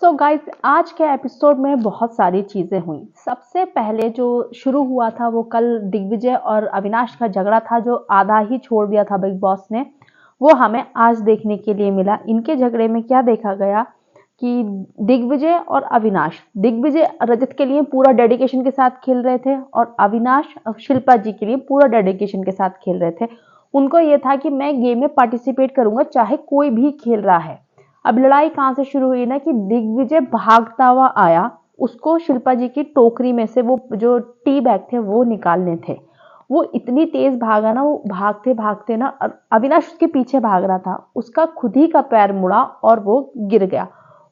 So guys, आज के episode में बहुत सारी चीजें हुई। सबसे पहले जो शुरू हुआ था वो कल दिग्विजय और अविनाश का झगड़ा था, जो आधा ही छोड़ दिया था बिग बॉस ने। वो हमें आज देखने के लिए मिला। इनके झगड़े में क्या देखा गया कि दिग्विजय और अविनाश, दिग्विजय रजत के लिए पूरा डेडिकेशन के साथ खेल रहे थे और अविनाश शिल्पा जी के लिए पूरा डेडिकेशन के साथ खेल रहे थे। उनको ये था कि मैं गेम में पार्टिसिपेट करूंगा चाहे कोई भी खेल रहा है। अब लड़ाई कहां से शुरू हुई ना कि दिग्विजय भागता हुआ आया, उसको शिल्पा जी की टोकरी में से वो जो टी बैग थे वो निकालने थे। वो इतनी तेज भागा ना, वो भागते भागते ना अविनाश उसके पीछे भाग रहा था, उसका खुद ही का पैर मुड़ा और वो गिर गया।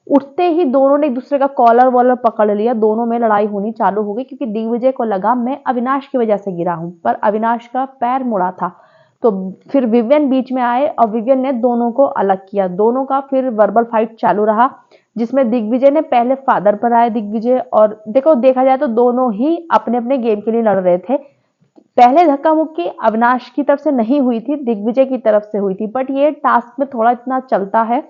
उठते ही दोनों ने एक दूसरे का कॉलर वॉलर पकड़ लिया, दोनों में लड़ाई होनी चालू हो गई क्योंकि दिग्विजय को लगा मैं अविनाश की वजह से गिरा हूं, पर अविनाश का पैर मुड़ा था। तो फिर विवियन बीच में आए और विवियन ने दोनों को अलग किया। दोनों का फिर वर्बल फाइट चालू रहा, जिसमें दिग्विजय ने पहले फादर पर आए दिग्विजय, और देखो देखा जाए तो दोनों ही अपने अपने गेम के लिए लड़ रहे थे। पहले धक्का मुक्की अविनाश की तरफ से नहीं हुई थी, दिग्विजय की तरफ से हुई थी, बट ये टास्क में थोड़ा इतना चलता है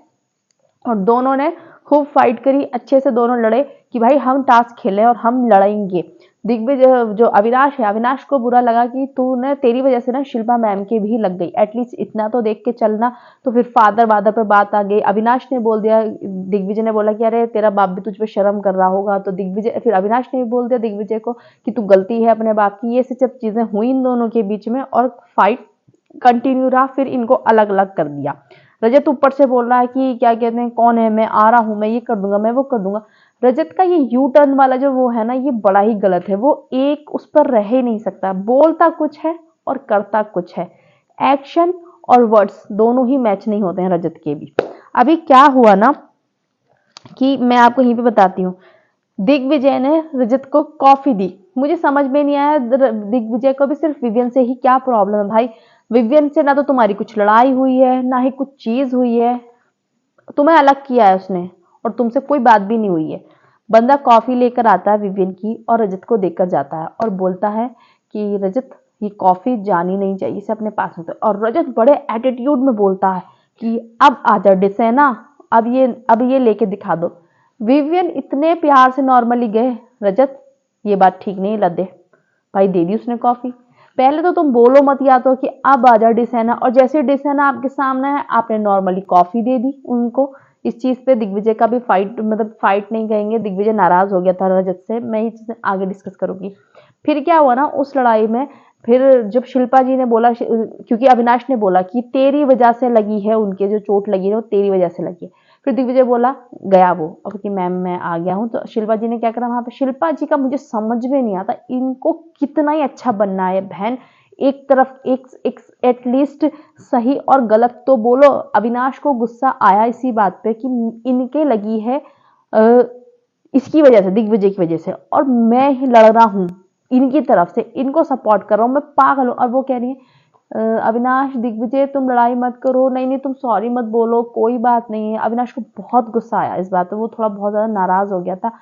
और दोनों ने खूब फाइट करी, अच्छे से दोनों लड़े कि भाई हम टास्क खेले और हम लड़ेंगे। दिग्विजय जो अविनाश है, अविनाश को बुरा लगा कि तूने, तेरी वजह से ना शिल्पा मैम के भी लग गई, एटलीस्ट इतना तो देख के चलना। तो फिर फादर वादर पर बात आ गई। अविनाश ने बोल दिया, दिग्विजय ने बोला कि अरे तेरा बाप भी तुझ पे शर्म कर रहा होगा, तो दिग्विजय, फिर अविनाश ने भी बोल दिया दिग्विजय को कि तू गलती है अपने बाप की। ये सब चीजें हुई इन दोनों के बीच में और फाइट कंटिन्यू रहा। फिर इनको अलग अलग कर दिया। रजत ऊपर से बोल रहा है कि क्या कहते हैं, कौन है, मैं आ रहा हूं, मैं ये कर दूंगा, मैं वो कर दूंगा। रजत का ये यू टर्न वाला जो वो है ना, ये बड़ा ही गलत है। वो एक उस पर रह ही नहीं सकता, बोलता कुछ है और करता कुछ है। एक्शन और वर्ड्स दोनों ही मैच नहीं होते हैं रजत के भी। अभी क्या हुआ ना कि मैं आपको यहीं पे बताती हूँ। दिग्विजय ने रजत को कॉफी दी। मुझे समझ में नहीं आया दिग्विजय को भी सिर्फ विवियन से ही क्या प्रॉब्लम है भाई। विवियन से ना तो तुम्हारी कुछ लड़ाई हुई है, ना ही कुछ चीज हुई है, तुम्हें अलग किया है उसने और तुमसे कोई बात भी नहीं हुई है। बंदा कॉफी लेकर आता है विवियन की और रजत को देकर जाता है और बोलता है कि रजत, ये कॉफी जानी नहीं चाहिए, इसे अपने पास में। और रजत बड़े एटीट्यूड में बोलता है कि अब आजा डिसेना, अब ये लेके दिखा दो। विवियन इतने प्यार से नॉर्मली गए, रजत ये बात ठीक नहीं, ला दे। भाई दे दी उसने कॉफी। पहले तो तुम बोलो मत या तो कि अब आजा डिसेना, और जैसे डिसेना आपके सामने है आपने नॉर्मली कॉफी दे दी उनको। इस चीज पे दिग्विजय का भी फाइट, मतलब फाइट नहीं कहेंगे, दिग्विजय नाराज हो गया था रजत से। मैं ये चीजें आगे डिस्कस करूंगी। फिर क्या हुआ ना उस लड़ाई में, फिर जब शिल्पा जी ने बोला, क्योंकि अविनाश ने बोला कि तेरी वजह से लगी है, उनके जो चोट लगी है वो तेरी वजह से लगी है। फिर दिग्विजय बोला, गया वो अब कि मैम मैं आ गया हूँ। तो शिल्पा जी ने क्या करा वहां पे, शिल्पा जी का मुझे समझ में नहीं आता, इनको कितना ही अच्छा बनना है बहन। एक तरफ एक एटलीस्ट सही और गलत तो बोलो। अविनाश को गुस्सा आया इसी बात पे कि इनके लगी है इसकी वजह से, दिग्विजय की वजह से, और मैं ही लड़ रहा हूं इनकी तरफ से, इनको सपोर्ट कर रहा हूं, मैं पागल हूं। और वो कह रही है अविनाश, दिग्विजय तुम लड़ाई मत करो, नहीं नहीं तुम सॉरी मत बोलो, कोई बात नहीं है। अविनाश को बहुत गुस्सा आया इस बात पे, वो थोड़ा बहुत ज्यादा नाराज हो गया था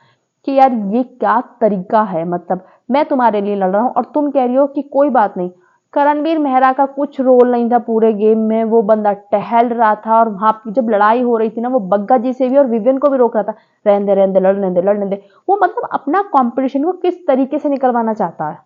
कि यार ये क्या तरीका है, मतलब मैं तुम्हारे लिए लड़ रहा हूं और तुम कह रही हो कि कोई बात नहीं। करणवीर मेहरा का कुछ रोल नहीं था पूरे गेम में, वो बंदा टहल रहा था और वहां जब लड़ाई हो रही थी ना, वो बग्गा जी से भी और विवियन को भी रोक रहा था, रहने दे लड़ने दे लड़ने दे। वो मतलब अपना कंपटीशन को किस तरीके से निकलवाना चाहता है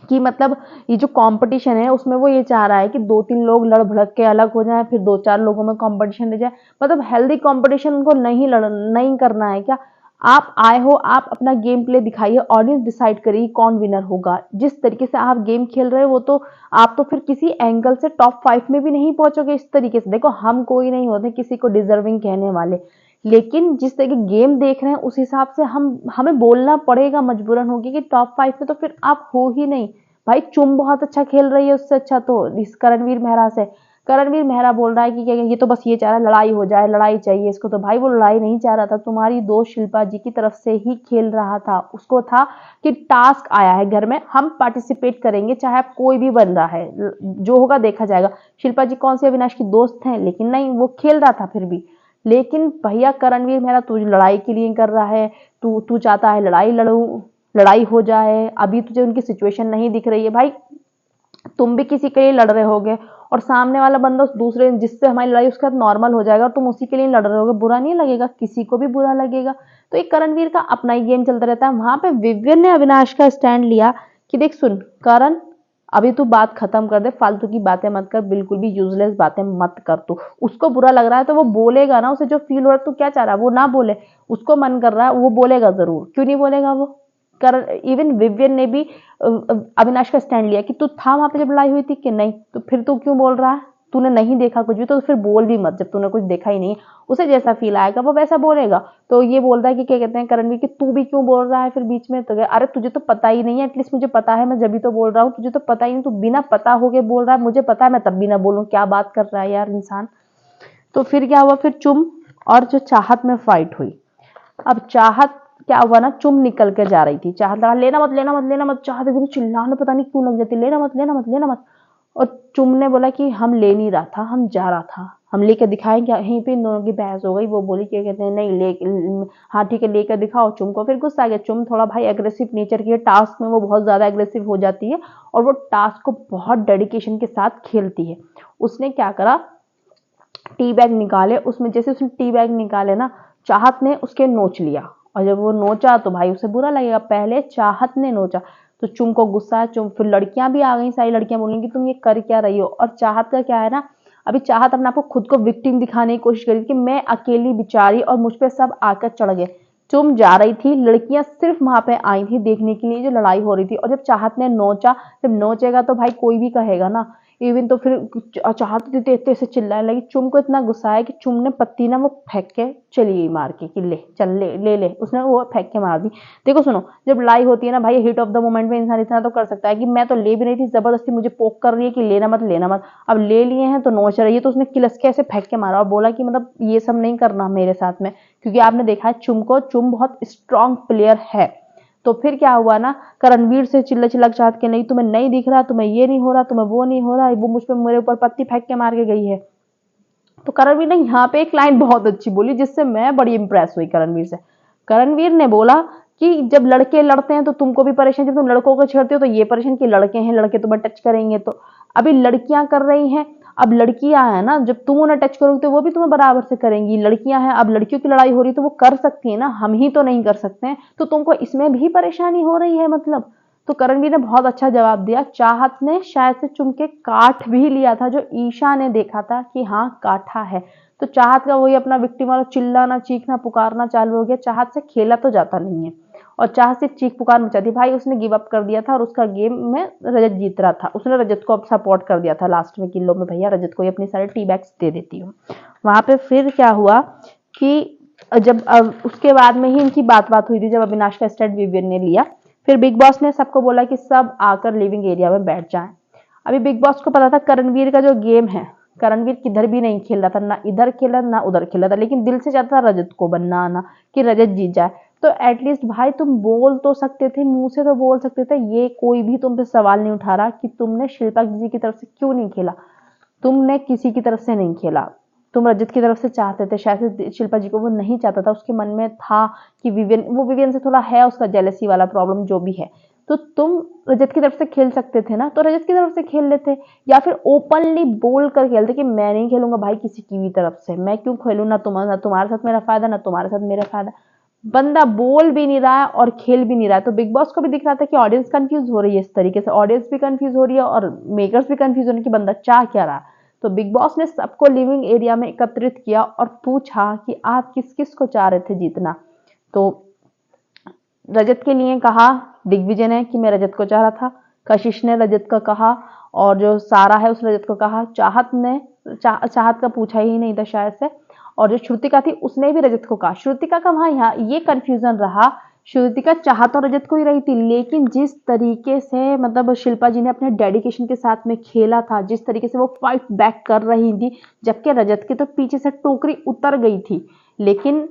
कि मतलब ये जो कंपटीशन है उसमें वो ये चाह रहा है कि 2-3 लोग लड़ भड़क के अलग हो जाए, फिर 2-4 लोगों में कंपटीशन ले जाए। मतलब हेल्दी कंपटीशन उनको नहीं करना है क्या? आप आए हो, आप अपना गेम प्ले दिखाइए, ऑडियंस डिसाइड करेगी कौन विनर होगा। जिस तरीके से आप गेम खेल रहे हो वो तो आप तो फिर किसी एंगल से टॉप 5 में भी नहीं पहुंचोगे इस तरीके से। देखो हम कोई नहीं होते किसी को डिजर्विंग कहने वाले, लेकिन जिस तरह के गेम देख रहे हैं उस हिसाब से हमें बोलना पड़ेगा, मजबूरन होगी कि टॉप 5 में तो फिर आप हो ही नहीं। भाई चुम बहुत अच्छा खेल रही है, उससे अच्छा तो इस करणवीर मेहरा से। करणवीर मेहरा बोल रहा है कि ये तो बस ये चाह रहा है लड़ाई हो जाए, लड़ाई चाहिए इसको। तो भाई वो लड़ाई नहीं चाह रहा था, तुम्हारी दोस्त शिल्पा जी की तरफ से ही खेल रहा था। उसको था कि टास्क आया है घर में, हम पार्टिसिपेट करेंगे चाहे आप कोई भी बन रहा है, जो होगा देखा जाएगा। शिल्पा जी कौन सी अविनाश की दोस्त हैं, लेकिन नहीं, वो खेल रहा था फिर भी। लेकिन भैया करणवीर मेहरा, तू लड़ाई के लिए कर रहा है, तू तू चाहता है लड़ाई लड़ू, लड़ाई हो जाए। अभी तुझे उनकी सिचुएशन नहीं दिख रही है भाई, तुम भी किसी के लिए लड़ रहे होगे और सामने वाला बंदा उस दूसरे जिससे हमारी लड़ाई उसके साथ नॉर्मल हो जाएगा और तुम उसी के लिए लड़ रहे होगे, बुरा नहीं लगेगा? किसी को भी बुरा लगेगा। तो एक करणवीर का अपना ही गेम चलता रहता है। वहां पे विवियन ने अविनाश का स्टैंड लिया कि देख सुन करण, अभी तू बात खत्म कर दे, फालतू की बातें मत कर, बिल्कुल भी यूजलेस बातें मत कर तू। उसको बुरा लग रहा है तो वो बोलेगा ना, उसे जो फील हो रहा है, तू क्या चाह रहा है वो ना बोले, उसको मन कर रहा है वो बोलेगा जरूर, क्यों नहीं बोलेगा वो? कर इवन विवियन ने भी अविनाश का स्टैंड लिया कि तू था वहां पे जब लड़ाई हुई थी कि नहीं, तो फिर तू क्यों बोल रहा है? तूने नहीं देखा कुछ भी तो फिर बोल भी मत, जब तूने कुछ देखा ही नहीं। उसे जैसा फील आएगा वो वैसा बोलेगा। तो ये बोल रहा है कि क्या कहते हैं करणवीर कि तू भी क्यों बोल रहा है फिर बीच में? तो अरे तुझे तो पता ही नहीं है, एटलीस्ट मुझे पता है, मैं जब भी तो बोल रहा हूँ, तुझे तो पता ही नहीं, तू बिना पता हो के बोल रहा है, मुझे पता है मैं तब भी ना बोलूँ, क्या बात कर रहा है यार इंसान। तो फिर क्या हुआ, फिर चुम और जो चाहत में फाइट हुई। अब चाहत क्या हुआ ना, चुम निकल के जा रही थी, चाहत लगा लेना मत लेना मत लेना मत, चाहत एकदम चिल्लाने पता नहीं क्यों लग जाती, लेना मत लेना मत लेना मत। और चुम ने बोला कि हम ले नहीं रहा था, हम जा रहा था, हम लेकर दिखाएं क्या? यहीं पे इन दोनों की बहस हो गई। वो बोली क्या कहते हैं नहीं ले, हाँ ठीक है लेकर दिखाओ। चुम को फिर गुस्सा आ गया। चुम थोड़ा भाई एग्रेसिव नेचर की है, टास्क में वो बहुत ज्यादा एग्रेसिव हो जाती है और वो टास्क को बहुत डेडिकेशन के साथ खेलती है। उसने क्या करा, टी बैग निकाले, उसमें जैसे उसने टी बैग निकाले ना, चाहत ने उसके नोच लिया। और जब वो नोचा तो भाई उसे बुरा लगेगा, पहले चाहत ने नोचा तो चुम को गुस्सा है। चुम फिर लड़कियां भी आ गई, सारी लड़कियां बोलेंगी तुम ये कर क्या रही हो। और चाहत का क्या है ना, अभी चाहत अपने आप को खुद को विक्टिम दिखाने की कोशिश करी कि मैं अकेली बिचारी और मुझ पे सब आकर चढ़ गए। चुम जा रही थी, लड़कियां सिर्फ वहां पे आई थी देखने के लिए जो लड़ाई हो रही थी। और जब चाहत ने नोचा, जब नोचेगा तो भाई कोई भी कहेगा ना। इवन तो फिर चाहत तेज से चिल्लाने लगी। चुम को इतना गुस्सा आया कि चुम ने पत्ती ना वो फेंक के चली गई मार के कि ले चल ले, उसने वो फेंक के मार दी। देखो सुनो, जब लड़ाई होती है ना भाई, हिट ऑफ द मोमेंट में इंसान इतना तो कर सकता है कि मैं तो ले भी नहीं थी, जबरदस्ती मुझे पोक कर रही है कि लेना मत लेना मत, अब ले लिए हैं तो नोच रही है, तो उसने किलस के ऐसे फेंक के मारा और बोला कि मतलब ये सब नहीं करना मेरे साथ में, क्योंकि आपने देखा है चुम को, चुम बहुत स्ट्रांग प्लेयर है। तो फिर क्या हुआ ना, करणवीर से चिल्ला चिल्ला चाहत के नहीं तुम्हें नहीं दिख रहा, तुम्हें ये नहीं हो रहा, तुम्हें वो नहीं हो रहा, वो मुझ पे मेरे ऊपर पत्ती फेंक के मार के गई है। तो करणवीर ने यहाँ पे एक लाइन बहुत अच्छी बोली जिससे मैं बड़ी इंप्रेस हुई करणवीर से। करणवीर ने बोला कि जब लड़के लड़ते हैं तो तुमको भी परेशान, जब तुम लड़कों को छेड़ते हो तो ये परेशान कि लड़के हैं, लड़के तुम्हें टच करेंगे। तो अभी लड़कियां कर रही हैं, अब लड़कियां हैं ना, जब तुम उन्हें टच करोगे तो वो भी तुम्हें बराबर से करेंगी। लड़कियां हैं, अब लड़कियों की लड़ाई हो रही है तो वो कर सकती है ना, हम ही तो नहीं कर सकते हैं, तो तुमको इसमें भी परेशानी हो रही है मतलब। तो करणवीर ने बहुत अच्छा जवाब दिया। चाहत ने शायद से चुम के काट भी लिया था, जो ईशा ने देखा था कि हाँ काटा है। तो चाहत का वही अपना विक्टिम वाला चिल्लाना चीखना पुकारना चालू हो गया। चाहत से खेला तो जाता नहीं है और चाहत सिर्फ चीख पुकार मचाती भाई। उसने गिव अप कर दिया था और उसका गेम में रजत जीत रहा था, उसने रजत को अब सपोर्ट कर दिया था लास्ट में किलो में, भैया रजत को ही अपनी सारे टी बैग्स दे देती हूँ। वहां पे फिर क्या हुआ कि जब उसके बाद में ही इनकी बात हुई थी, जब अविनाश का स्टैंड विवियन ने लिया, फिर बिग बॉस ने सबको बोला कि सब आकर लिविंग एरिया में बैठ जाएं। अभी बिग बॉस को पता था करणवीर का जो गेम है, करणवीर किधर भी नहीं खेल रहा था, ना इधर खेला ना उधर खेला था, लेकिन दिल से चाहता था रजत को बनाना कि रजत जीत जाए। तो एटलीस्ट भाई तुम बोल तो सकते थे, मुंह से तो बोल सकते थे, ये कोई भी तुम पे सवाल नहीं उठा रहा कि तुमने शिल्पा जी की तरफ से क्यों नहीं खेला। तुमने किसी की तरफ से नहीं खेला, तुम रजत की तरफ से चाहते थे, शायद से शिल्पा जी को वो नहीं चाहता था, उसके मन में था कि विवियन से थोड़ा है उसका जेलसी वाला प्रॉब्लम जो भी है। तो तुम रजत की तरफ से खेल सकते थे ना, तो रजत की तरफ से खेल लेते, या फिर ओपनली बोल कर खेलते कि मैं नहीं खेलूंगा भाई किसी की भी तरफ से, मैं क्यों खेलूं, ना तुम्हारे साथ मेरा फायदा ना तुम्हारे साथ मेरा फायदा। बंदा बोल भी नहीं रहा है और खेल भी नहीं रहा है। तो बिग बॉस को भी दिख रहा था कि ऑडियंस कंफ्यूज हो रही है, इस तरीके से ऑडियंस भी कंफ्यूज हो रही है और मेकर्स भी कंफ्यूज हो रहे हैं कि बंदा चाह क्या रहा है। तो बिग बॉस ने सबको लिविंग एरिया में एकत्रित किया और पूछा कि आप किस किस को चाह रहे थे जीतना। तो रजत के लिए कहा दिग्विजय ने कि मैं रजत को चाह रहा था, कशिश ने रजत का कहा, और जो सारा है उस रजत को कहा। चाहत ने चाहत का पूछा ही नहीं था शायद से, और जो श्रुतिका थी उसने भी रजत को कहा। श्रुतिका का वहां यहाँ ये कंफ्यूजन रहा, श्रुतिका चाहत और रजत को ही रही थी, लेकिन जिस तरीके से मतलब शिल्पा जी ने अपने डेडिकेशन के साथ में खेला था, जिस तरीके से वो फाइट बैक कर रही थी, जबकि रजत के तो पीछे से टोकरी उतर गई थी, लेकिन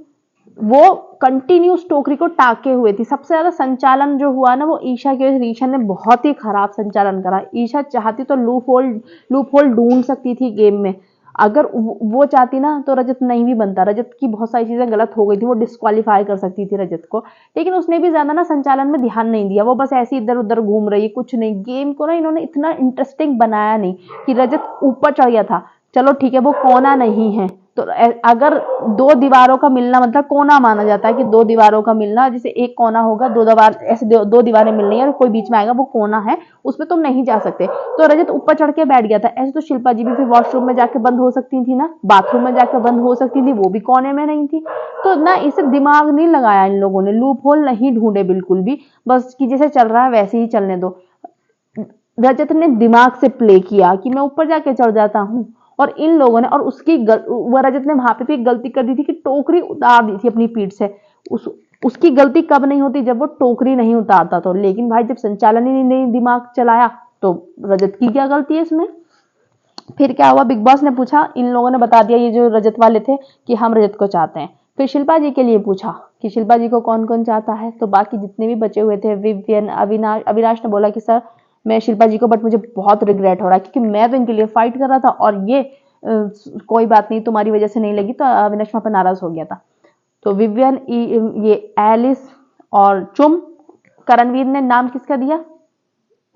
वो कंटिन्यूस टोकरी को टाके हुए थी। सबसे ज्यादा संचालन जो हुआ ना वो ईशा की वजह से, ईशा ने बहुत ही खराब संचालन करा। ईशा चाहती तो लूप होल ढूंढ सकती थी गेम में, अगर वो चाहती ना तो रजत नहीं भी बनता। रजत की बहुत सारी चीजें गलत हो गई थी, वो डिस्क्वालीफाई कर सकती थी रजत को, लेकिन उसने भी ज्यादा ना संचालन में ध्यान नहीं दिया। वो बस ऐसे इधर उधर घूम रही है, कुछ नहीं। गेम को ना इन्होंने इतना इंटरेस्टिंग बनाया नहीं कि रजत ऊपर चढ़ गया था। चलो ठीक है, वो कोना नहीं है, तो अगर दो दीवारों का मिलना मतलब कोना माना जाता है कि दो दीवारों का मिलना, जैसे एक कोना होगा, दो दीवार ऐसे दो दीवारें मिल रही है और कोई बीच में आएगा, वो कोना है, उसमें तुम नहीं जा सकते। तो रजत ऊपर चढ़ के बैठ गया था। ऐसे तो शिल्पा जी भी फिर वॉशरूम में जाके बंद हो सकती थी ना, बाथरूम में जाकर बंद हो सकती थी, वो भी कोने में नहीं थी। तो ना इसे दिमाग नहीं लगाया इन लोगों ने, लूप होल नहीं ढूंढे बिल्कुल भी, बस कि जैसे चल रहा है वैसे ही चलने दो। रजत ने दिमाग से प्ले किया कि मैं ऊपर जाके चढ़ जाता हूँ, और इन लोगों ने, और वो रजत ने वहां पे भी एक गलती कर दी थी कि टोकरी उतार दी थी अपनी पीठ से। उसकी गलती कब नहीं होती, जब वो टोकरी नहीं उतारता तो। लेकिन भाई जब संचालन ही नहीं दिमाग चलाया तो रजत की क्या गलती है इसमें। फिर क्या हुआ, बिग बॉस ने पूछा, इन लोगों ने बता दिया ये जो रजत वाले थे कि हम रजत को चाहते हैं। फिर शिल्पा जी के लिए पूछा कि शिल्पा जी को कौन कौन चाहता है, तो बाकी जितने भी बचे हुए थे, विवियन, अविनाश अविनाश ने बोला कि सर मैं शिल्पा जी को, बट मुझे बहुत रिग्रेट हो रहा है क्योंकि मैं तो इनके लिए फाइट कर रहा था, और ये कोई बात नहीं तुम्हारी वजह से नहीं लगी, तो अविनाश वहां पर नाराज हो गया था। तो विवियन, ये एलिस और चुम, करणवीर ने नाम किसका दिया,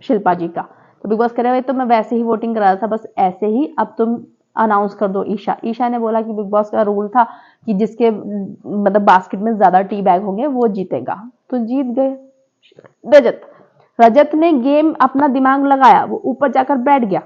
शिल्पा जी का। तो बिग बॉस कह रहे भाई तो मैं वैसे ही वोटिंग करा रहा था, बस ऐसे ही, अब तुम अनाउंस कर दो। ईशा ने बोला कि बिग बॉस का रूल था कि जिसके मतलब बास्केट में ज्यादा टी बैग होंगे वो जीतेगा, तो जीत गए रजत। रजत ने गेम अपना दिमाग लगाया, वो ऊपर जाकर बैठ गया।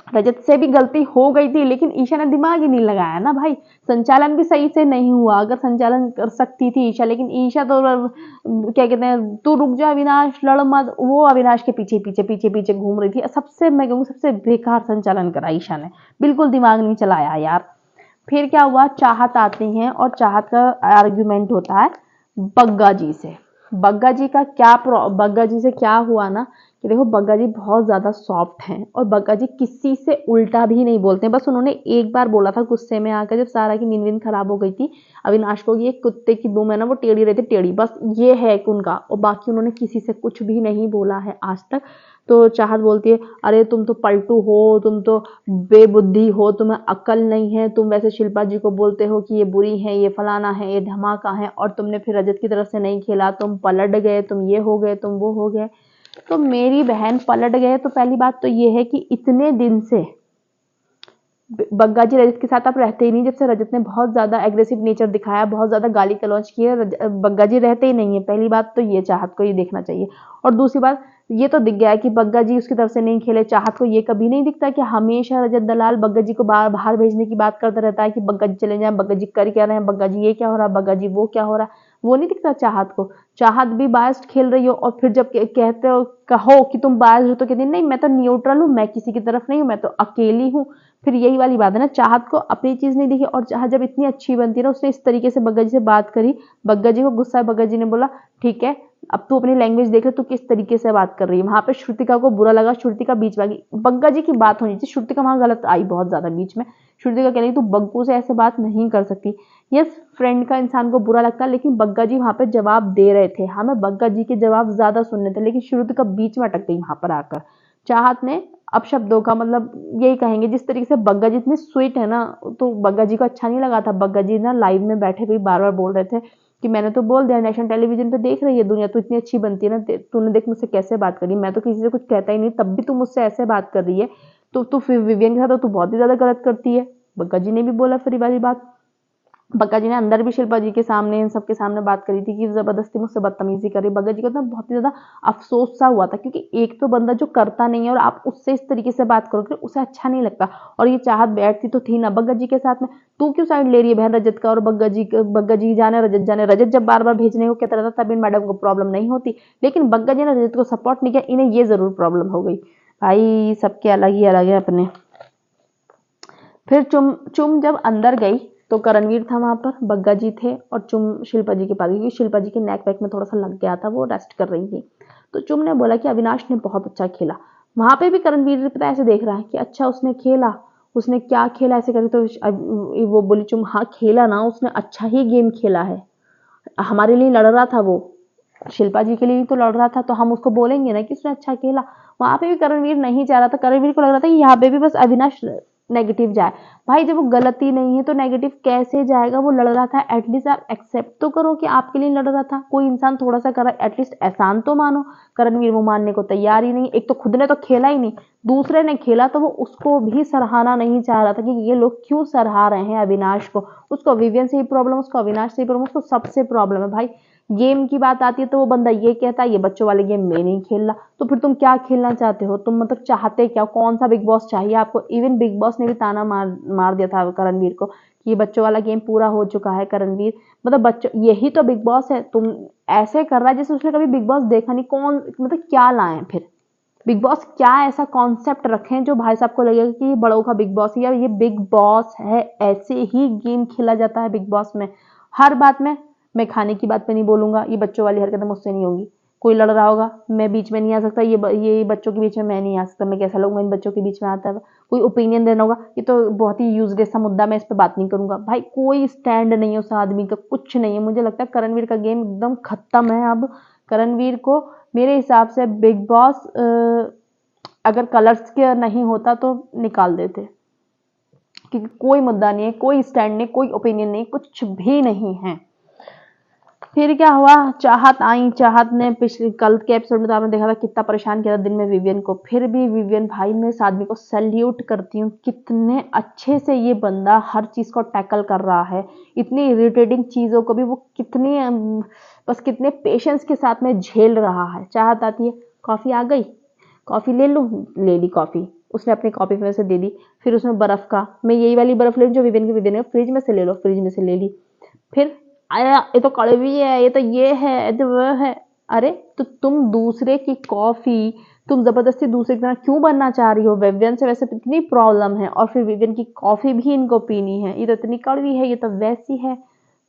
रजत से भी गलती हो गई थी, लेकिन ईशा ने दिमाग ही नहीं लगाया ना भाई। संचालन भी सही से नहीं हुआ, अगर संचालन कर सकती थी ईशा, लेकिन ईशा तो क्या कहते हैं, तू रुक जा अविनाश, लड़ मत, वो अविनाश के पीछे पीछे पीछे पीछे घूम रही थी। सबसे मैं कहूँ सबसे बेकार संचालन करा ईशा ने, बिल्कुल दिमाग नहीं चलाया यार। फिर क्या हुआ, चाहत आती हैं और चाहत का आर्ग्यूमेंट होता है बग्गा जी से। बग्गा जी से क्या हुआ ना कि देखो, बग्गा जी बहुत ज्यादा सॉफ्ट हैं और बग्गा जी किसी से उल्टा भी नहीं बोलते हैं। बस उन्होंने एक बार बोला था गुस्से में आकर, जब सारा की नींद खराब हो गई थी अविनाश को, ये कुत्ते की दुम है ना वो टेढ़ी रहती टेढ़ी, बस ये है कि उनका, और बाकी उन्होंने किसी से कुछ भी नहीं बोला है आज तक। तो चाहत बोलती है, अरे तुम तो पलटू हो, तुम तो बेबुद्धि हो, तुम्हें अक्ल नहीं है, तुम वैसे शिल्पा जी को बोलते हो कि ये बुरी है, ये फलाना है, ये धमाका है, और तुमने फिर रजत की तरफ से नहीं खेला, तुम पलट गए, तुम ये हो गए, तुम वो हो गए। तो मेरी बहन पलट गए, तो पहली बात तो ये है कि इतने दिन से बग्गा जी रजत के साथ आप रहते ही नहीं। जब से रजत ने बहुत ज्यादा एग्रेसिव नेचर दिखाया, बहुत ज्यादा गाली गलौज की है, बग्गा जी रहते ही नहीं है। पहली बात तो ये चाहत को ये देखना चाहिए। और दूसरी बात, ये तो दिख गया है कि बग्गा जी उसकी तरफ से नहीं खेले। चाहत को ये कभी नहीं दिखता कि हमेशा रजत दलाल बग्गा जी को बाहर भेजने की बात करता रहता है कि बग्गा जी चले जाए, बग्गा जी कर क्या रहे हैं, बग्गा जी ये क्या हो रहा है, बग्गा जी वो क्या हो रहा है, वो नहीं दिखता चाहत को। चाहत भी बायस्ड खेल रही हो, और फिर जब कहते हो, कहो कि तुम बायस्ड हो, तो कहती नहीं मैं तो न्यूट्रल हूँ, मैं किसी की तरफ नहीं हूँ, मैं तो अकेली हूँ। फिर यही वाली बात है ना, चाहत को अपनी चीज नहीं दिखी। और चाहत जब इतनी अच्छी बनती है ना, उसने इस तरीके से बग्गा जी से बात करी, बग्गा जी को गुस्सा है, बग्गा जी ने बोला ठीक है अब तू अपनी लैंग्वेज देख ले, तू किस तरीके से बात कर रही है। वहां पे श्रुतिका को बुरा लगा, श्रुतिका बीच में आ गई। बग्गा जी की बात होनी चाहिए, श्रुतिका वहां गलत आई बहुत ज्यादा बीच में। श्रुतिका कह रही तू बग्गू से ऐसे बात नहीं कर सकती। यस, फ्रेंड का इंसान को बुरा लगता है, लेकिन बग्गा जी वहां पे जवाब दे रहे थे, हमें बग्गा जी के जवाब ज्यादा सुनने थे, लेकिन श्रुतिका बीच में अटक गई वहां पर आकर। चाहत ने अब शब्दों का मतलब यही कहेंगे, जिस तरीके से बग्गा जी इतने स्वीट है ना, तो बग्गा जी को अच्छा नहीं लगा था। बग्गा जी ना लाइव में बैठे हुए बार बार बोल रहे थे कि मैंने तो बोल दिया, नेशनल टेलीविजन पे देख रही है दुनिया, तो इतनी अच्छी बनती है ना, तूने देख मुझसे कैसे बात करी, मैं तो किसी से कुछ कहता ही नहीं, तब भी तू मुझसे ऐसे बात कर रही है, तो तू फिर विवियन के साथ तो तू बहुत ही ज्यादा गलत करती है। बग्गा जी ने भी बोला फिर वाली बात। बग्गा जी ने अंदर भी शिल्पा जी के सामने, इन सबके सामने बात करी थी कि जबरदस्ती मुझसे बदतमीजी करी। बग्गा जी को तो बहुत ही ज्यादा अफसोस सा हुआ था, क्योंकि एक तो बंदा जो करता नहीं है और आप उससे इस तरीके से बात करोगे उसे अच्छा नहीं लगता। और ये चाहत बैठती तो थी ना बग्गा जी के साथ में, तू क्यों साइड ले रही है बहन रजत का, और बग्गा जी जाने रजत जाने। रजत जब बार बार भेजने को कहता रहता तब इन मैडम को प्रॉब्लम नहीं होती, लेकिन बग्गा जी ने रजत को सपोर्ट नहीं किया, इन्हें ये जरूर प्रॉब्लम हो गई। भाई सबके अलग ही अपने। फिर चुम जब अंदर गई तो करणवीर था वहां पर, बग्गा जी थे, और चुम शिल्पा जी के पास, क्योंकि शिल्पा जी के नेक वेक में थोड़ा सा लग गया था, वो रेस्ट कर रही थी। तो चुम ने बोला कि अविनाश ने बहुत अच्छा खेला। वहां पे भी करणवीर पता ऐसे देख रहा है कि अच्छा उसने खेला, उसने क्या खेला ऐसे करके, तो वो बोली चुम, हाँ खेला ना उसने, अच्छा ही गेम खेला है, हमारे लिए लड़ रहा था वो, शिल्पा जी के लिए तो लड़ रहा था, तो हम उसको बोलेंगे ना कि उसने अच्छा खेला। वहां पे भी करणवीर नहीं चाह रहा था, करणवीर को लग रहा था कि यहाँ पे भी बस अविनाश नेगेटिव जाए। भाई जब वो गलती नहीं है तो नेगेटिव कैसे जाएगा? वो लड़ रहा था, एटलीस्ट आप एक्सेप्ट तो करो कि आपके लिए लड़ रहा था। कोई इंसान थोड़ा सा कर रहा है, एटलीस्ट एहसान तो मानो। करणवीर वो मानने को तैयार ही नहीं। एक तो खुद ने तो खेला ही नहीं, दूसरे ने खेला तो वो उसको भी सराहना नहीं चाह रहा था कि ये लोग क्यों सराहा रहे हैं अविनाश को। उसको विवियन से ही प्रॉब्लम, उसको अविनाश से ही प्रॉब्लम, उसको सबसे प्रॉब्लम है। भाई गेम की बात आती है तो वो बंदा ये कहता है ये बच्चों वाले गेम मैं नहीं खेल रहा। तो फिर तुम क्या खेलना चाहते हो? तुम मतलब चाहते क्या? कौन सा बिग बॉस चाहिए आपको? इवन बिग बॉस ने भी ताना मार दिया था करणवीर को कि ये बच्चों वाला गेम पूरा हो चुका है। करणवीर मतलब बच्चों, यही तो बिग बॉस है। तुम ऐसे कर रहा है जैसे उसने कभी बिग बॉस देखा नहीं। कौन मतलब क्या लाए फिर बिग बॉस? क्या ऐसा कॉन्सेप्ट रखें जो भाई साहब को लगेगा कि ये बड़ों का बिग बॉस है या ये बिग बॉस है? ऐसे ही गेम खेला जाता है बिग बॉस में। हर बात में मैं खाने की बात पे नहीं बोलूंगा, ये बच्चों वाली हरकतें मुझसे नहीं होगी। कोई लड़ रहा होगा, मैं बीच में नहीं आ सकता। ये बच्चों के बीच में मैं नहीं आ सकता। मैं कैसा लगूंगा इन बच्चों के बीच में आता है? कोई ओपिनियन देना होगा, ये तो बहुत ही यूजलेस सा मुद्दा, मैं इस पर बात नहीं करूंगा। भाई कोई स्टैंड नहीं है उस आदमी का, कुछ नहीं है। मुझे लगता है करणवीर का गेम एकदम खत्म है अब। करणवीर को मेरे हिसाब से बिग बॉस अगर कलर्स के नहीं होता तो निकाल देते, क्योंकि कोई मुद्दा नहीं है, कोई स्टैंड नहीं, कोई ओपिनियन नहीं, कुछ भी नहीं है। फिर क्या हुआ? चाहत आई। चाहत ने पिछले कल के एपिसोड में तो आपने देखा था कितना परेशान किया था दिन में विवियन को। फिर भी विवियन भाई, मैं इस आदमी को सैल्यूट करती हूँ, कितने अच्छे से ये बंदा हर चीज को टैकल कर रहा है। इतनी इरिटेटिंग चीजों को भी वो कितनी बस कितने पेशेंस के साथ में झेल रहा है। चाहत आती है, कॉफी आ गई, कॉफी ले लूं, ले ली कॉफी। उसने अपनी कॉफी में से दे दी। फिर उसमें बर्फ का, मैं यही वाली बर्फ ले लूं जो विवियन ने फ्रिज में से ले लो, फ्रिज में से ले ली। फिर आया, ये तो कड़वी है, ये तो ये है, ये तो वो है। अरे तो तुम दूसरे की कॉफी, तुम जबरदस्ती दूसरे की तरह क्यों बनना चाह रही हो? विवियन से वैसे तो इतनी प्रॉब्लम है और फिर विवियन की कॉफी भी इनको पीनी है। ये तो इतनी कड़वी है, ये तो वैसी है।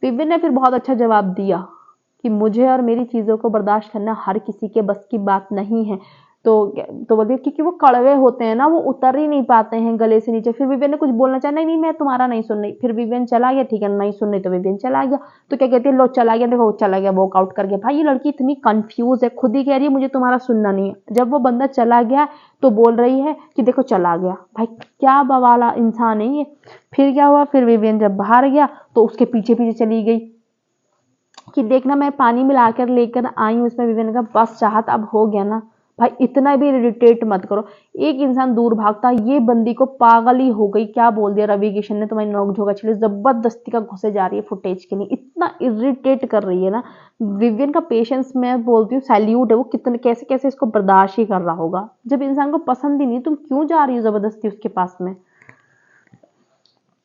विवियन ने फिर बहुत अच्छा जवाब दिया कि मुझे और मेरी चीजों को बर्दाश्त करना हर किसी के बस की बात नहीं है। तो बोलिए क्योंकि वो कड़वे होते हैं ना, वो उतर ही नहीं पाते हैं गले से नीचे। फिर विवियन ने कुछ बोलना चाहा, नहीं नहीं मैं तुम्हारा नहीं सुन रही। फिर विवियन चला गया, ठीक है नहीं सुन रही तो विवियन चला गया। तो क्या कहती है, लो चला गया, देखो चला गया, वॉकआउट कर गया। भाई ये लड़की इतनी कंफ्यूज है, खुद ही कह रही है मुझे तुम्हारा सुनना नहीं है। जब वो बंदा चला गया तो बोल रही है कि देखो चला गया। भाई क्या बवाला इंसान है ये। फिर क्या हुआ? फिर विवियन जब बाहर गया तो उसके पीछे पीछे चली गई कि देखना मैं पानी मिलाकर लेकर आई हूँ इसमें। विवियन का बस चाहत अब हो गया ना भाई, इतना भी इरिटेट मत करो। एक इंसान दूर भागता, ये बंदी को पागल ही हो गई। क्या बोल दिया रवि किशन ने, तुम्हारी नोक झोंक अच्छी जबरदस्ती का घुसे जा रही है फुटेज के लिए, इतना इरिटेट कर रही है ना। विवियन का पेशेंस मैं बोलती हूँ सैल्यूट है। वो कितने कैसे कैसे इसको बर्दाश्त ही कर रहा होगा। जब इंसान को पसंद ही नहीं, तुम क्यों जा रही हो जबरदस्ती उसके पास में?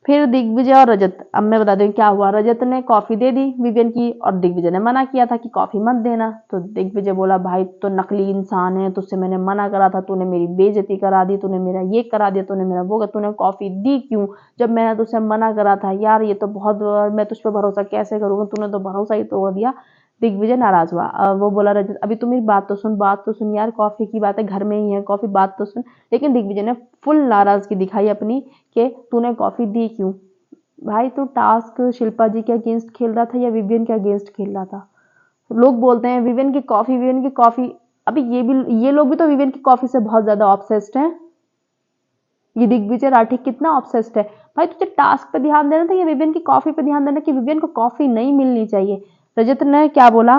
फिर दिग्विजय और रजत, अब मैं बता दूं क्या हुआ। रजत ने कॉफी दे दी विवियन की और दिग्विजय ने मना किया था कि कॉफी मत देना। तो दिग्विजय बोला, भाई तो नकली इंसान है, तुझसे मैंने मना करा था, तूने मेरी बेइज्जती करा दी, तूने मेरा ये करा दिया, तूने मेरा वो, तूने कॉफी दी क्यों जब मैंने तुझसे मना करा था? यार ये तो बहुत, मैं तुझ पर भरोसा कैसे करूंगा, तूने तो भरोसा ही तोड़ दिया। दिग्विजय नाराज हुआ। वो बोला, रजत अभी तू मेरी बात तो सुन, बात तो सुन यार, कॉफी की बात है, घर में ही है कॉफी, बात तो सुन। लेकिन दिग्विजय ने फुल नाराजगी दिखाई अपनी कि तूने कॉफी दी क्यों। भाई तू टास्क शिल्पा जी के अगेंस्ट खेल रहा था या विवियन के अगेंस्ट खेल रहा था? लोग बोलते हैं विवियन की कॉफी, विवियन की कॉफी। अभी ये लोग भी तो विवियन की कॉफी से बहुत ज्यादा ऑब्सेस्ड हैं। ये दिग्विजय राठी कितना ऑब्सेस्ड है। भाई तुझे टास्क पे ध्यान देना था या विवियन की कॉफी पे ध्यान देना कि विवियन को कॉफी नहीं मिलनी चाहिए? रजत ने क्या बोला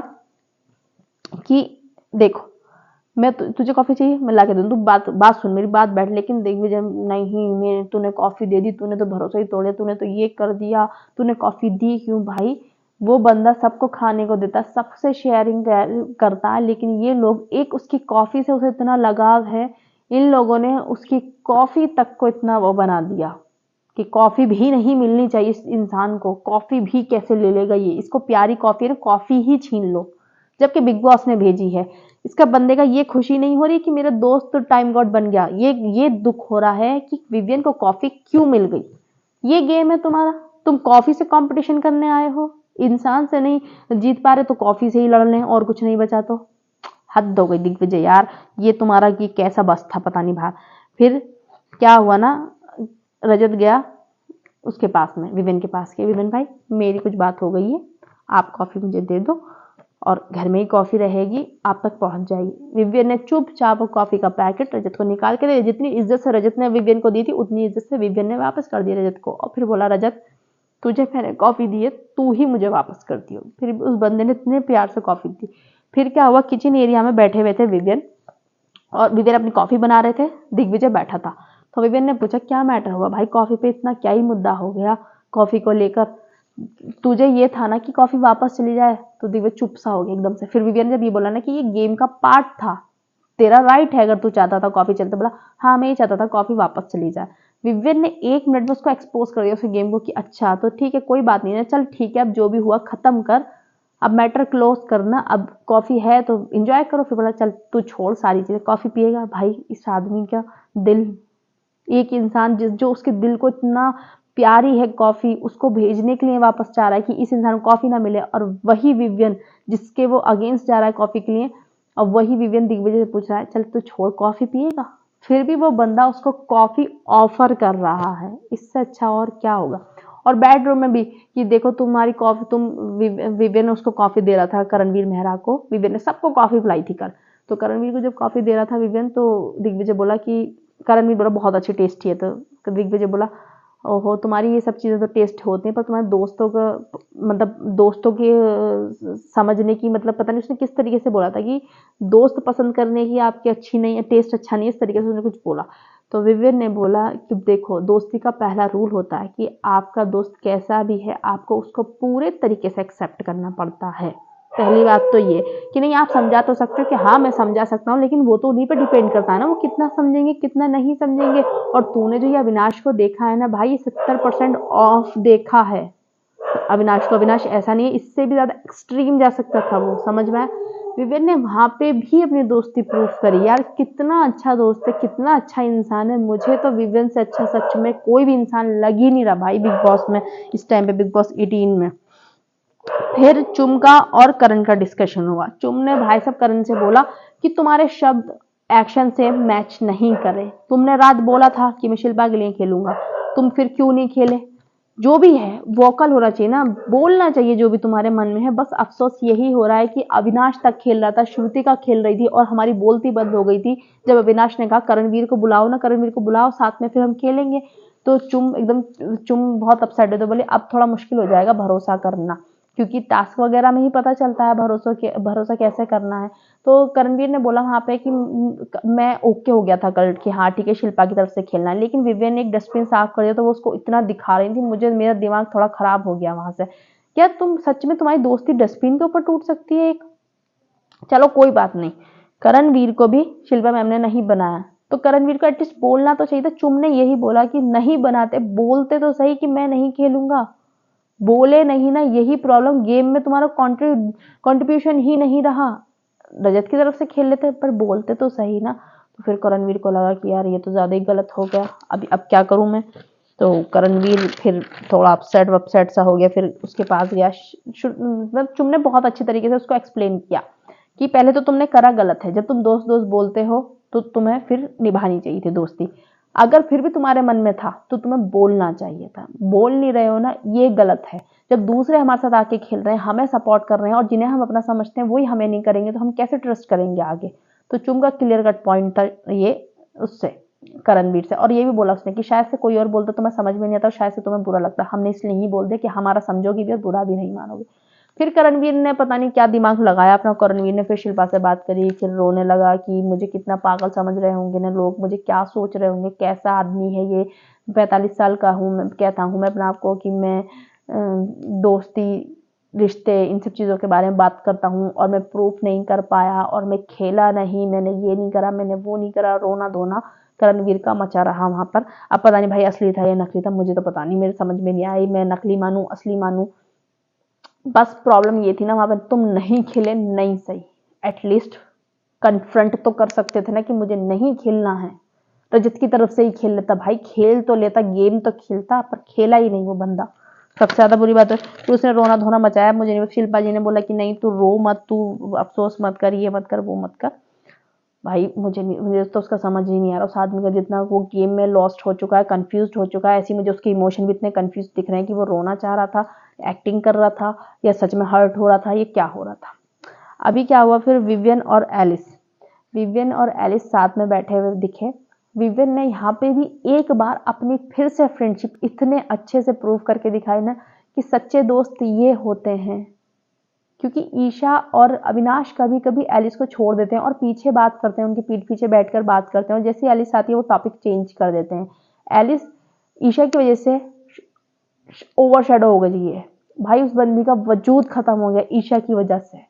कि देखो मैं तुझे कॉफी चाहिए मैं ला के दूं, तू बात बात सुन, मेरी बात बैठ। लेकिन दिग्विजय, नहीं मैं, तूने कॉफी दे दी, तूने तो भरोसा ही तोड़, तूने तो ये कर दिया, तूने कॉफी दी क्यों? भाई वो बंदा सबको खाने को देता, सबसे शेयरिंग करता है, लेकिन ये लोग, एक उसकी कॉफी से उसे इतना लगाव है, इन लोगों ने उसकी कॉफी तक को इतना वो बना दिया कि कॉफी भी नहीं मिलनी चाहिए इस इंसान को। कॉफी भी कैसे ले लेगा ये? इसको प्यारी कॉफी है ना, कॉफी ही छीन लो, जबकि बिग बॉस ने भेजी है। इसका बंदे का ये खुशी नहीं हो रही कि मेरा दोस्त तो टाइम गॉड बन गया, ये दुख हो रहा है कि विवियन को कॉफी क्यों मिल गई। ये गेम है तुम्हारा, तुम कॉफी से कंपटीशन करने आए हो, इंसान से नहीं जीत पा रहे तो कॉफी से ही लड़ लें, और कुछ नहीं बचा तो। हद हो गई दिग्विजय यार, ये तुम्हारा ये कैसा बस था पता नहीं बाहर। फिर क्या हुआ ना, रजत गया उसके पास में, विवियन के पास के, विवियन भाई मेरी कुछ बात हो गई है, आप कॉफी मुझे दे दो और घर में ही कॉफ़ी रहेगी, आप तक पहुंच जाएगी। विवियन ने चुपचाप वो कॉफ़ी का पैकेट रजत को निकाल के दे, जितनी इज्जत से रजत ने विवियन को दी थी उतनी इज्जत से विवियन ने वापस कर दी रजत को। और फिर बोला, रजत तुझे मैंने कॉफ़ी दी है, तू ही मुझे वापस कर दियो। फिर उस बंदे ने इतने प्यार से कॉफ़ी दी। फिर क्या हुआ, किचन एरिया में बैठे हुए थे विवियन, और विवियन अपनी कॉफ़ी बना रहे थे, दिग्विजय बैठा था। तो विवियन ने पूछा, क्या मैटर हुआ भाई, कॉफ़ी पे इतना क्या ही मुद्दा हो गया कॉफ़ी को लेकर, तुझे ये था ना कि कॉफ़ी वापस चली जाए। तो दिग्विजय चुप सा हो गया एकदम से। फिर विवियन ने जब ये बोला ना कि ये गेम का पार्ट था, तेरा राइट है अगर तू चाहता था कॉफ़ी चलते, बोला हाँ मैं ये चाहता था कॉफ़ी वापस चली जाए। विवियन ने 1 मिनट में उसको एक्सपोज कर दिया उस गेम को कि अच्छा तो ठीक है, कोई बात नहीं है, चल ठीक है, अब जो भी हुआ खत्म कर, अब मैटर क्लोज करना, अब कॉफ़ी है तो एंजॉय करो। फिर बोला चल तू छोड़ सारी चीज़ें, कॉफ़ी पिएगा। भाई इस आदमी का दिल, एक इंसान जो उसके दिल को इतना प्यारी है कॉफ़ी, उसको भेजने के लिए वापस चाह रहा है कि इस इंसान को कॉफ़ी ना मिले, और वही विवियन जिसके वो अगेंस्ट जा रहा है कॉफ़ी के लिए, और वही विवियन दिग्विजय से पूछ रहा है चल तू छोड़ कॉफ़ी पिएगा। फिर भी वो बंदा उसको कॉफ़ी ऑफर कर रहा है, इससे अच्छा और क्या होगा। और बेडरूम में भी कि देखो तुम्हारी कॉफ़ी, विवियन ने उसको कॉफ़ी दे रहा था करणवीर मेहरा को, विवियन ने सबको कॉफ़ी पिलाई थी कल। तो करणवीर को जब कॉफ़ी दे रहा था विवियन, तो दिग्विजय बोला कि, करणवीर बोला बहुत अच्छी टेस्टी है। तो दिग्विजय बोला, ओहो तुम्हारी ये सब चीज़ें तो टेस्ट होती हैं, पर तुम्हारे दोस्तों का मतलब दोस्तों के समझने की, मतलब पता नहीं उसने किस तरीके से बोला था कि दोस्त पसंद करने की आपकी अच्छी नहीं है, टेस्ट अच्छा नहीं है, इस तरीके से उसने कुछ बोला। तो विवियन ने बोला कि देखो दोस्ती का पहला रूल होता है कि आपका दोस्त कैसा भी है आपको उसको पूरे तरीके से एक्सेप्ट करना पड़ता है। पहली बात तो ये कि नहीं, आप समझा तो सकते हो कि हाँ मैं समझा सकता हूँ, लेकिन वो तो उन्हीं पे डिपेंड करता है ना, वो कितना समझेंगे कितना नहीं समझेंगे। और तूने जो ये अविनाश को देखा है ना भाई, 70% ऑफ देखा है अविनाश को। अविनाश ऐसा नहीं है, इससे भी ज्यादा एक्सट्रीम जा सकता था वो, समझ में आया। विवेक ने वहां पे भी अपनी दोस्ती प्रूफ करी यार, कितना अच्छा दोस्त है, कितना अच्छा इंसान है। मुझे तो विवेक से अच्छा सच में कोई भी इंसान लग ही नहीं रहा भाई बिग बॉस में, इस टाइम पे बिग बॉस 18 में। फिर चुम का और करण का डिस्कशन हुआ। चुम ने भाई साहब करण से बोला कि तुम्हारे शब्द एक्शन से मैच नहीं करे, तुमने रात बोला था कि मैं शिल्पा के लिए खेलूंगा, तुम फिर क्यों नहीं खेले। जो भी है वोकल होना चाहिए ना, बोलना चाहिए जो भी तुम्हारे मन में है। बस अफसोस यही हो रहा है कि अविनाश तक खेल रहा था, श्रुतिका खेल रही थी और हमारी बोलती बंद हो गई थी जब अविनाश ने कहा करणवीर को बुलाओ ना, करणवीर को बुलाओ साथ में फिर हम खेलेंगे। तो चुम बहुत अपसेट है। तो बोले अब थोड़ा मुश्किल हो जाएगा भरोसा करना, क्योंकि टास्क वगैरह में ही पता चलता है भरोसा कैसे करना है। तो करणवीर ने बोला वहां पे कि मैं ओके हो गया था कल कि हाँ ठीक है शिल्पा की तरफ से खेलना है, लेकिन विवियन ने एक डस्टबिन साफ कर दिया तो वो उसको इतना दिखा रही थी, मुझे मेरा दिमाग थोड़ा खराब हो गया वहां से। क्या तुम सच में, तुम्हारी दोस्ती डस्टबिन के ऊपर टूट सकती है एक? चलो कोई बात नहीं, करणवीर को भी शिल्पा मैम ने नहीं बनाया, तो करणवीर को एटलीस्ट बोलना तो चाहिए था। चुम ने यही बोला कि नहीं बनाते, बोलते तो सही कि मैं नहीं खेलूंगा, बोले नहीं ना, यही प्रॉब्लम, गेम में तुम्हारा कंट्रीब्यूशन ही नहीं रहा। रजत की तरफ से खेल लेते पर बोलते तो सही ना। तो फिर करणवीर को लगा कि यार ये तो ज्यादा ही गलत हो गया, अब क्या करूं मैं। तो करणवीर फिर थोड़ा अपसेट सा हो गया, फिर उसके पास गया। मतलब तुमने बहुत अच्छी तरीके से उसको एक्सप्लेन किया कि पहले तो तुमने करा गलत है, जब तुम दोस्त दोस्त बोलते हो तो तुम्हें फिर निभानी चाहिए थी दोस्ती। अगर फिर भी तुम्हारे मन में था तो तुम्हें बोलना चाहिए था, बोल नहीं रहे हो ना, ये गलत है। जब दूसरे हमारे साथ आके खेल रहे हैं, हमें सपोर्ट कर रहे हैं, और जिन्हें हम अपना समझते हैं वही हमें नहीं करेंगे, तो हम कैसे ट्रस्ट करेंगे आगे। तो चुम का क्लियर कट पॉइंट था ये उससे, करणवीर से। और ये भी बोला उसने कि शायद से कोई और बोलता तो मैं समझ में नहीं आता, और शायद से तुम्हें बुरा लगता, हमने इसलिए ही बोल दिया कि हमारा समझोगी भी और बुरा भी नहीं मानोगे। फिर करणवीर ने पता नहीं क्या दिमाग लगाया अपना, करणवीर ने फिर शिल्पा से बात करी, फिर रोने लगा कि मुझे कितना पागल समझ रहे होंगे ना लोग, मुझे क्या सोच रहे होंगे, कैसा आदमी है ये, 45 साल का हूँ मैं, कहता हूँ मैं अपने आप को कि मैं दोस्ती रिश्ते इन सब चीज़ों के बारे में बात करता हूँ, और मैं प्रूफ नहीं कर पाया, और मैं खेला नहीं, मैंने ये नहीं करा, मैंने वो नहीं करा, रोना धोना करणवीर का मचा रहा वहां पर। अब पता नहीं भाई असली था या नकली था, मुझे तो पता नहीं, मेरे समझ में नहीं आई मैं नकली मानूं असली मानूं। बस प्रॉब्लम ये थी ना वहां पर, तुम नहीं खेले नहीं सही, एटलीस्ट कन्फ्रंट तो कर सकते थे ना कि मुझे नहीं खेलना है। रजत की तरफ से ही खेल लेता भाई, खेल तो लेता, गेम तो खेलता, पर खेला ही नहीं वो बंदा। सबसे ज्यादा बुरी बात है कि उसने रोना धोना मचाया। मुझे शिल्पा जी ने बोला कि नहीं तू रो मत, तू अफसोस मत कर, ये मत कर वो मत कर। भाई मुझे तो उसका समझ ही नहीं आ रहा, उस आदमी का जितना वो गेम में लॉस्ट हो चुका है, कंफ्यूज हो चुका है, ऐसे मुझे उसके इमोशन भी इतने कंफ्यूज दिख रहे हैं कि वो रोना चाह रहा था, एक्टिंग कर रहा था, या सच में हर्ट हो रहा था, ये क्या हो रहा था। अभी क्या हुआ फिर, विवियन और एलिस साथ में बैठे हुए दिखे। विवियन ने यहाँ पे भी एक बार अपनी फिर से फ्रेंडशिप इतने अच्छे से प्रूव करके दिखाई ना कि सच्चे दोस्त ये होते हैं। क्योंकि ईशा और अविनाश कभी कभी एलिस को छोड़ देते हैं और पीछे बात करते हैं, उनकी पीठ पीछे बैठकर बात करते हैं, और जैसे एलिस आती है वो टॉपिक चेंज कर देते हैं। एलिस ईशा की वजह से ओवर शेडो हो गई है भाई, उस बंदी का वजूद खत्म हो गया ईशा की वजह से।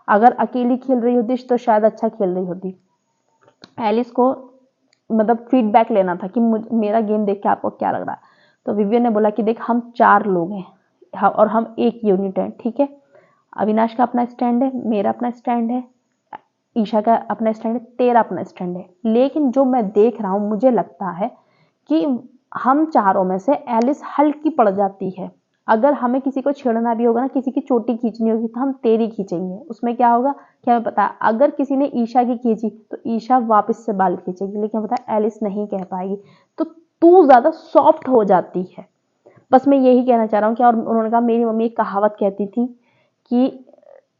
अगर अकेली खेल रही होती तो शायद अच्छा खेल रही होती। एलिस को मतलब फीडबैक लेना था कि मेरा गेम देख के आपको क्या लग रहा है। तो विवियन ने बोला कि देख हम 4 लोग हैं और हम एक यूनिट हैं, ठीक है। अविनाश का अपना स्टैंड है, मेरा अपना स्टैंड है, ईशा का अपना स्टैंड है, तेरा अपना स्टैंड है। लेकिन जो मैं देख रहा हूं मुझे लगता है कि हम चारों में से एलिस हल्की पड़ जाती है। अगर हमें किसी को छेड़ना भी होगा ना, किसी की चोटी खींचनी होगी तो हम तेरी खींचेंगे। उसमें क्या होगा क्या हमें पता है, अगर किसी ने ईशा की खींची तो ईशा वापस से बाल खींचेगी, लेकिन पता है एलिस नहीं कह पाएगी। तो तू ज्यादा सॉफ्ट हो जाती है। बस मैं यही कहना चाह रहा हूँ कि, और उन्होंने कहा मेरी मम्मी एक कहावत कहती थी कि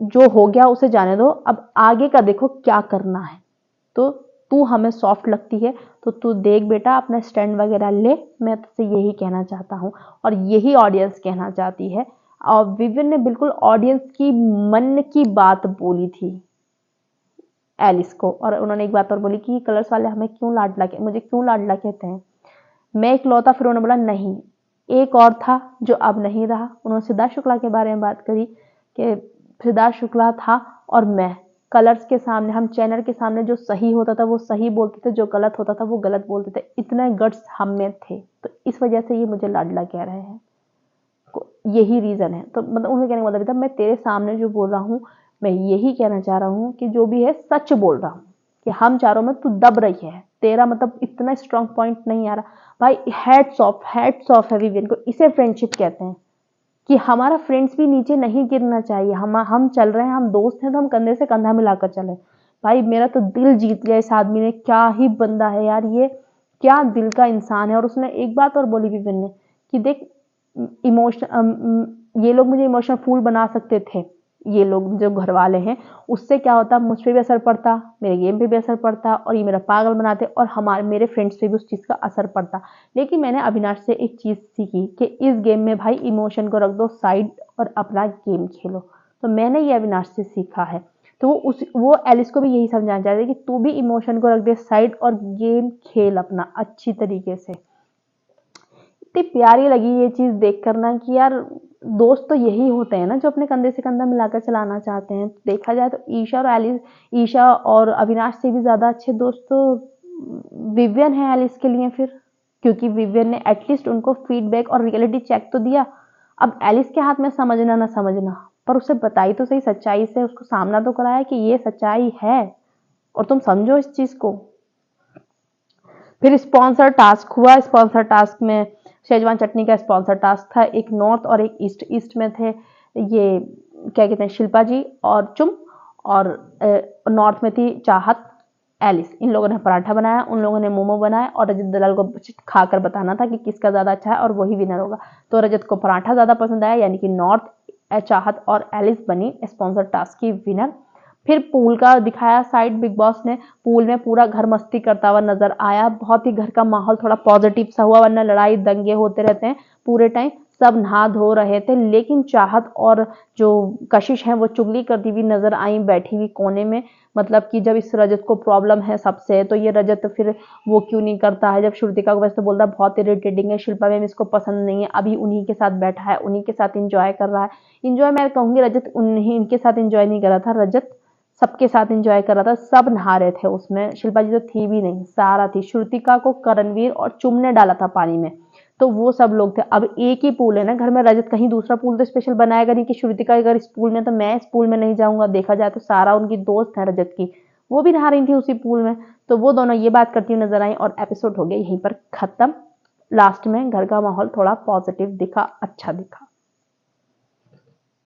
जो हो गया उसे जाने दो, अब आगे का देखो क्या करना है। तो तू हमें सॉफ्ट लगती है तो तू देख बेटा अपना स्टैंड वगैरह ले, मैं तुझसे यही कहना चाहता हूँ और यही ऑडियंस कहना चाहती है। और विवियन ने बिल्कुल ऑडियंस की मन की बात बोली थी एलिस को। और उन्होंने एक बात और बोली कि कलर्स वाले हमें क्यों लाडला मुझे क्यों लाडला कहते हैं, मैं इकलौता। फिर उन्होंने बोला नहीं, एक और था जो अब नहीं रहा। उन्होंने सिद्धार्थ शुक्ला के बारे में बात करी कि सिद्धार्थ शुक्ला था और मैं कलर्स के सामने, हम चैनल के सामने जो सही होता था वो सही बोलते थे, जो गलत होता था वो गलत बोलते थे। इतने गट्स हम में थे, तो इस वजह से ये मुझे लाडला कह रहे हैं, यही रीजन है। तो मतलब उन्हें कहने का मतलब था मैं तेरे सामने जो बोल रहा हूँ मैं यही कहना चाह रहा हूँ कि जो भी है सच बोल रहा हूँ कि हम चारों में तू दब रही है, तेरा मतलब इतना स्ट्रांग पॉइंट नहीं आ रहा भाई। हैट्स ऑफ है विवियन को, इसे फ्रेंडशिप कहते हैं कि हमारा फ्रेंड्स भी नीचे नहीं गिरना चाहिए। हम चल रहे हैं, हम दोस्त हैं तो हम कंधे से कंधा मिलाकर चले। भाई मेरा तो दिल जीत लिया इस आदमी ने, क्या ही बंदा है यार, ये क्या दिल का इंसान है। और उसने एक बात और बोली विवियन ने कि देख ये लोग मुझे इमोशनल फूल बना सकते थे, ये लोग जो घर वाले हैं, उससे क्या होता मुझ पर भी असर पड़ता, मेरे गेम पे भी असर पड़ता और ये मेरा पागल बनाते और मेरे फ्रेंड्स पे भी उस चीज़ का असर पड़ता। लेकिन मैंने अविनाश से एक चीज़ सीखी कि इस गेम में भाई इमोशन को रख दो साइड और अपना गेम खेलो। तो मैंने ये अविनाश से सीखा है। तो वो एलिस को भी यही समझाना चाहते हैं कि तू भी इमोशन को रख दे साइड और गेम खेल अपना अच्छी तरीके से। इतनी प्यारी लगी ये चीज़ देख करना कि यार दोस्त तो यही होते हैं ना जो अपने कंधे से कंधा मिलाकर चलाना चाहते हैं। देखा जाए तो ईशा और अविनाश से भी ज़्यादा अच्छे दोस्त तो विवियन है एलिस के लिए फिर, क्योंकि विवियन ने एटलीस्ट उनको फीडबैक और रियलिटी चेक तो दिया। अब एलिस के हाथ में समझना ना समझना, पर उसे बताई तो सही सच्चाई से, उसको सामना तो कराया कि ये सच्चाई है और तुम समझो इस चीज़ को। फिर स्पॉन्सर टास्क हुआ। स्पॉन्सर टास्क में शेजवान चटनी का स्पॉन्सर टास्क था। एक नॉर्थ और एक ईस्ट में थे ये क्या कहते हैं शिल्पा जी और चुम, और नॉर्थ में थी चाहत, एलिस। इन लोगों ने पराठा बनाया, उन लोगों ने मोमो बनाया और रजत दलाल को खाकर बताना था कि किसका ज़्यादा अच्छा है और वही विनर होगा। तो रजत को पराठा ज़्यादा पसंद आया, यानी कि नॉर्थ, चाहत और एलिस बनी स्पॉन्सर टास्क की विनर। फिर पूल का दिखाया साइड, बिग बॉस ने पूल में पूरा घर मस्ती करता हुआ नजर आया। बहुत ही घर का माहौल थोड़ा पॉजिटिव सा हुआ, वरना लड़ाई दंगे होते रहते हैं पूरे टाइम। सब नहा धो रहे थे, लेकिन चाहत और जो कशिश है वो चुगली करती हुई नजर आई बैठी हुई कोने में। मतलब कि जब इस रजत को प्रॉब्लम है सबसे, तो ये रजत फिर वो क्यों नहीं करता है। जब श्रुतिका को वैसे तो बोलता बहुत इरिटेटिंग है, शिल्पा मैम इसको पसंद नहीं है, अभी उन्हीं के साथ बैठा है, उन्हीं के साथ इंजॉय कर रहा है। इंजॉय मैं कहूंगी रजत उन्हीं इनके साथ इंजॉय नहीं कर रहा था, रजत सबके साथ एंजॉय कर रहा था। सब नहा रहे थे उसमें, शिल्पा जी तो थी भी नहीं, सारा थी। श्रुतिका को करणवीर और चुम ने डाला था पानी में, तो वो सब लोग थे। अब एक ही पूल है ना घर में, रजत कहीं दूसरा पूल तो स्पेशल बनाएगा नहीं कि श्रुतिका अगर इस पूल में तो मैं इस पूल में नहीं जाऊंगा। देखा जाए तो सारा उनकी दोस्त है रजत की, वो भी नहा रही थी उसी पूल में। तो वो दोनों ये बात करती हुई नजर आई और एपिसोड हो गया यहीं पर खत्म। लास्ट में घर का माहौल थोड़ा पॉजिटिव दिखा, अच्छा दिखा।